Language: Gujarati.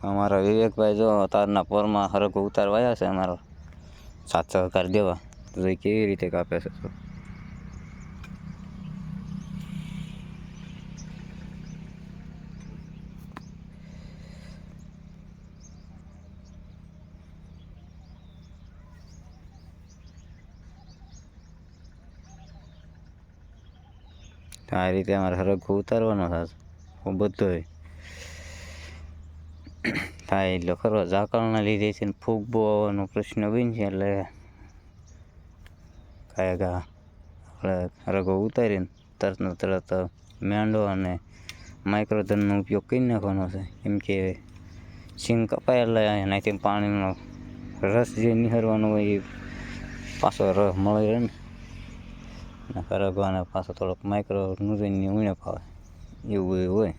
અમારા વિવેકભાઈ જો તારના પોરમાં હરકો ઉતારવાયા છે અમારો સાથ સહકાર દેવા તો એ કેવી રીતે કાપે છે. આ રીતે અમારે હરકો ઉતારવાનો થશે બધો થાય એટલે ખરો ઝાકળના લીધે છે ને ફૂગ બહુ આવવાનો પ્રશ્ન બનશે એટલે કાંઈક આપણે હરકો ઉતારીને તરતનો તરત મેંડો અને માઇક્રોધનનો ઉપયોગ કરી નાખવાનો છે. કેમ કે સિંગ કપાય એટલે એનાથી પાણીનો રસ જે નિહરવાનો હોય એ પાછો રસ મળી રહે ને હરગવાને પાછો થોડોક માઇક્રો નુરીની ઉણપ આવે એવું હોય.